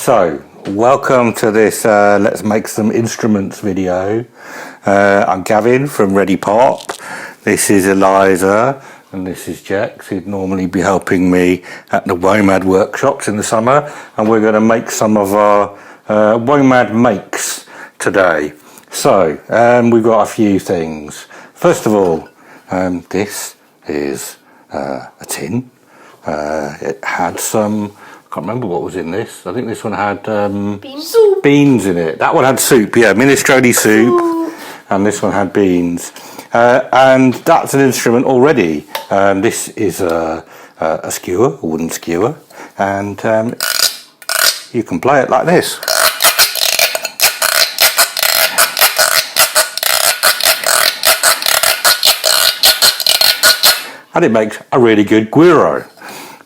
So, welcome to this Let's Make Some Instruments video. I'm Gavin from Readipop. This is Eliza and this is Jax, who'd normally be helping me at the WOMAD workshops in the summer. And we're going to make some of our WOMAD makes today. So, we've got a few things. First of all, this is a tin. It had some... I can't remember what was in this. I think this one had beans in it. That one had soup, yeah, minestrone soup. And this one had beans. And that's an instrument already. This is a skewer, a wooden skewer. And you can play it like this. And it makes a really good Guiro.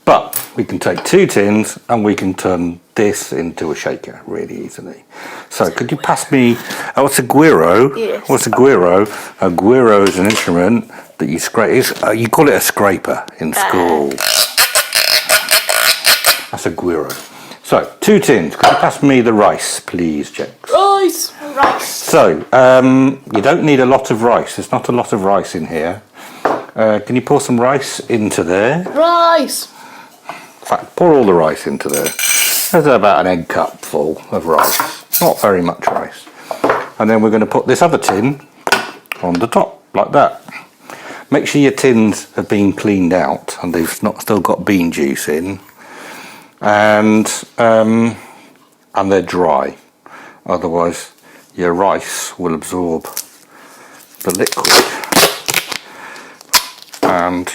But we can take two tins and we can turn this into a shaker really easily. So could you pass me, what's a Guiro? Yes. What's a Guiro? A Guiro is an instrument that you scrape, you call it a scraper in school. That's a Guiro. So, two tins. Could you pass me the rice, please, Jax? Rice. So, you don't need a lot of rice. There's not a lot of rice in here. Can you pour some rice into there? Rice. In fact, pour all the rice into there. There's about an egg cup full of rice. Not very much rice. And then we're going to put this other tin on the top, like that. Make sure your tins have been cleaned out and they've not still got bean juice in. And they're dry. Otherwise, your rice will absorb the liquid. And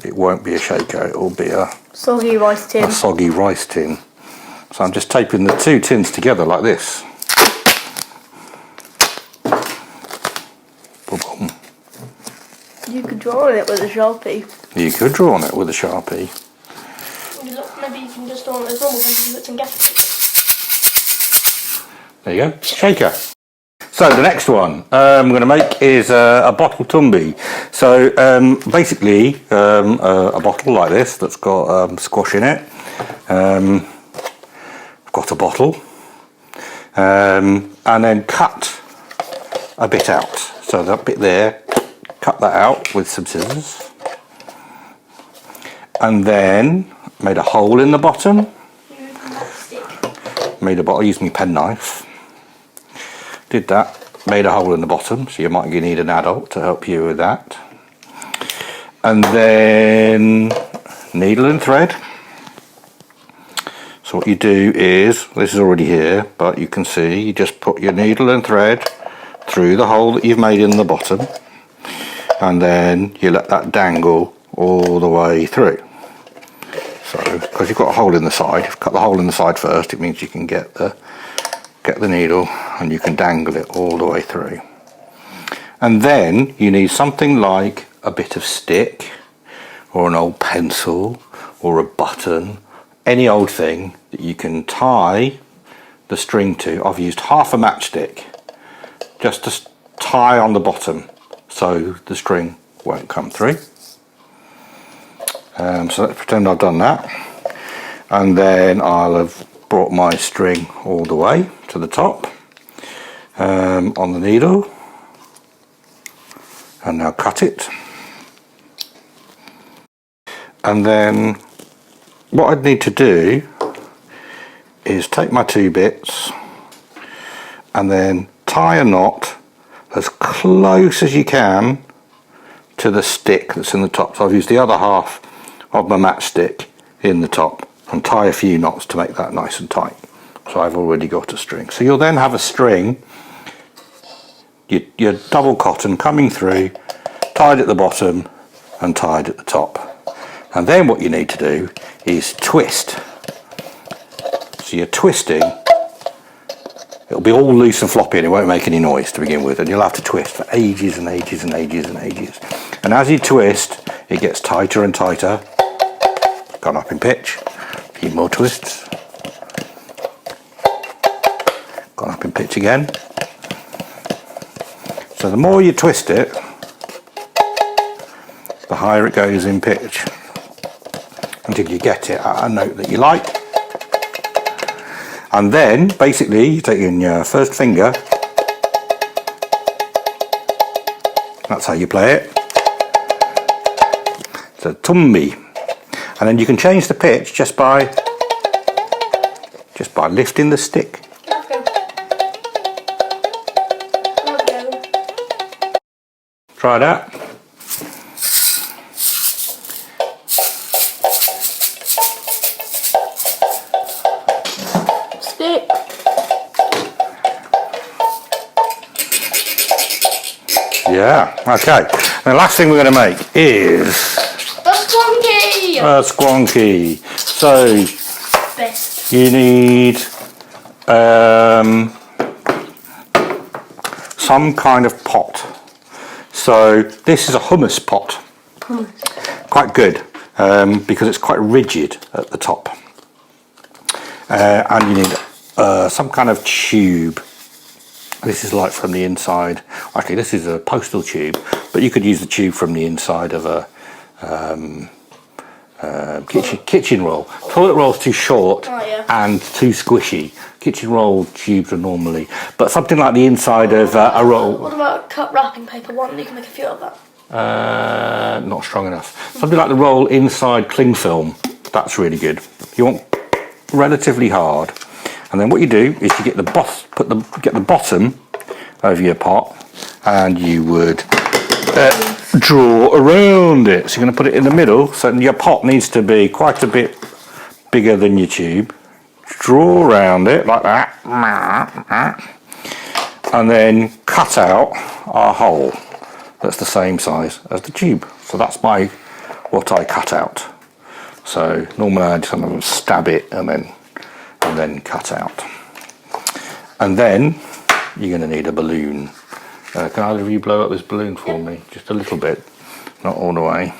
it won't be a shaker, it will be a soggy rice tin. A soggy rice tin. So I'm just taping the two tins together like this. Boom. You could draw on it with a Sharpie. You could draw on it with a Sharpie. Maybe you can just draw on it as normal pencils that can get it. There you go, shaker. So the next one I'm going to make is a bottle Tumbi. So basically a bottle like this that's got squash in it. I've got a bottle and then cut a bit out. So that bit there, cut that out with some scissors. And then made a hole in the bottom. I used my penknife. Did that, made a hole in the bottom, so you might need an adult to help you with that. And then needle and thread. So what you do is, this is already here, but you can see, you just put your needle and thread through the hole that you've made in the bottom, and then you let that dangle all the way through. So, because you've got a hole in the side, if you cut the hole in the side first, it means you can get the needle and you can dangle it all the way through. And then you need something like a bit of stick or an old pencil or a button, any old thing that you can tie the string to. I've used half a matchstick just to tie on the bottom so the string won't come through. So let's pretend I've done that, and then I'll have brought my string all the way to the top on the needle, and now cut it. And then what I'd need to do is take my two bits and then tie a knot as close as you can to the stick that's in the top. So I've used the other half of my matchstick in the top and tie a few knots to make that nice and tight. So I've already got a string. So you'll then have a string, your double cotton coming through, tied at the bottom and tied at the top. And then what you need to do is twist. So you're twisting, it'll be all loose and floppy and it won't make any noise to begin with, and you'll have to twist for ages and ages and ages and ages. And as you twist, it gets tighter and tighter. Gone up in pitch. A few more twists. Gone up in pitch again. So the more you twist it, the higher it goes in pitch, until you get it at a note that you like. And then basically you take in your first finger. That's how you play it. It's a Tumbi. And then you can change the pitch just by lifting the stick. Try that. Stick. Yeah, okay. The last thing we're going to make is A squonky. a squonky. So Best. you need some kind of pot. So this is a hummus pot. Quite good because it's quite rigid at the top. And you need some kind of tube. This is like from the inside. Actually, this is a postal tube, but you could use the tube from the inside of a kitchen roll. Toilet roll's too short and too squishy. Kitchen roll tubes are normally, but something like the inside of a roll. What about cut wrapping paper? One, you can make a few of that. Not strong enough. Something like the roll inside cling film. That's really good. You want relatively hard, and then what you do is you get the bottom over your pot, and you would draw around it. So you're going to put it in the middle. So your pot needs to be quite a bit bigger than your tube. Draw around it like that, and then cut out a hole that's the same size as the tube. So that's what I cut out. So normally I just kind of stab it and then cut out. And then you're going to need a balloon. Can either of you blow up this balloon for me? Just a little bit, not all the way.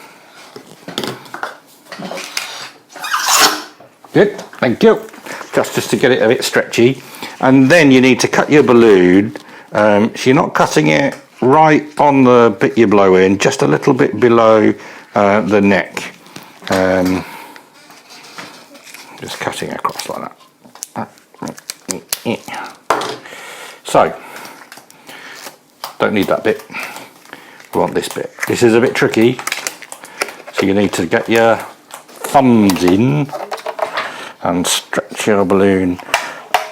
Good, thank you. Just to get it a bit stretchy. And then you need to cut your balloon. So you're not cutting it right on the bit you blow in, just a little bit below the neck. Just cutting across like that. So, don't need that bit. We want this bit. This is a bit tricky, so you need to get your thumbs in and stretch your balloon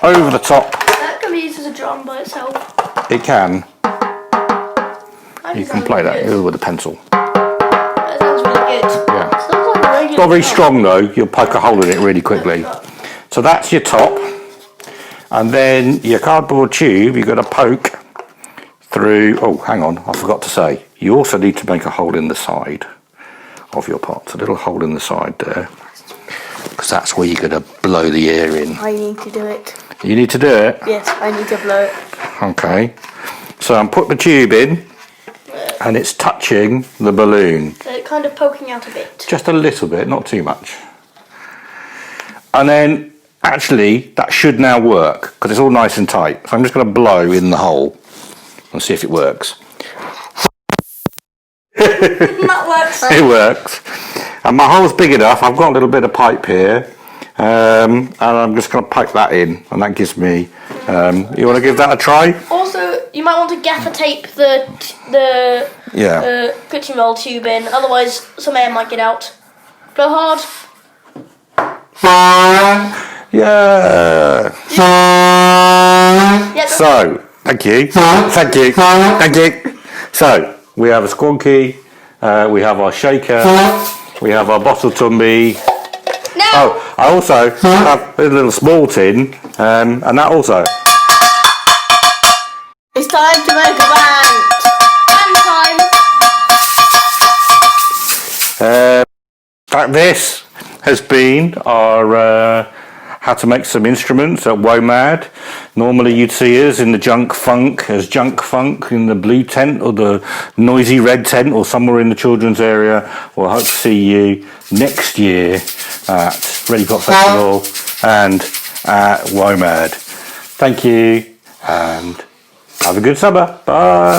over the top. That can be used as a drum by itself. It can. You can play that with a pencil. That sounds really good. Yeah. It sounds like a regular Not very drum. strong though, you'll poke a hole in it really quickly. So that's your top, and then your cardboard tube you've got to poke through. Oh, hang on, I forgot to say, you also need to make a hole in the side of your pot. A little hole in the side there, because that's where you're going to blow the air in. I need to do it. You need to do it? Yes, I need to blow it. Okay, so I'm putting the tube in and it's touching the balloon. So it's kind of poking out a bit. Just a little bit, not too much. And then actually that should now work because it's all nice and tight. So I'm just going to blow in the hole and see if it works. That works. It works. And my hole's big enough. I've got a little bit of pipe here, and I'm just going to pipe that in, and that gives me. You want to give that a try? Also, you might want to gaffer tape the kitchen roll tube in, otherwise some air might get out. Blow hard. Yeah. Yeah. So, thank you. Thank you. Thank you. So, we have a squonky, we have our shaker, we have our bottle Tumbi. No. Oh, I also have a little small tin, and that also. It's time to make a band. Band time. This has been our how to make some instruments at WOMAD. Normally you'd see us in the Junk Funk as Junk Funk in the blue tent or the noisy red tent or somewhere in the children's area. We'll hope to see you next year at Readipop Festival and at WOMAD. Thank you and have a good summer. Bye.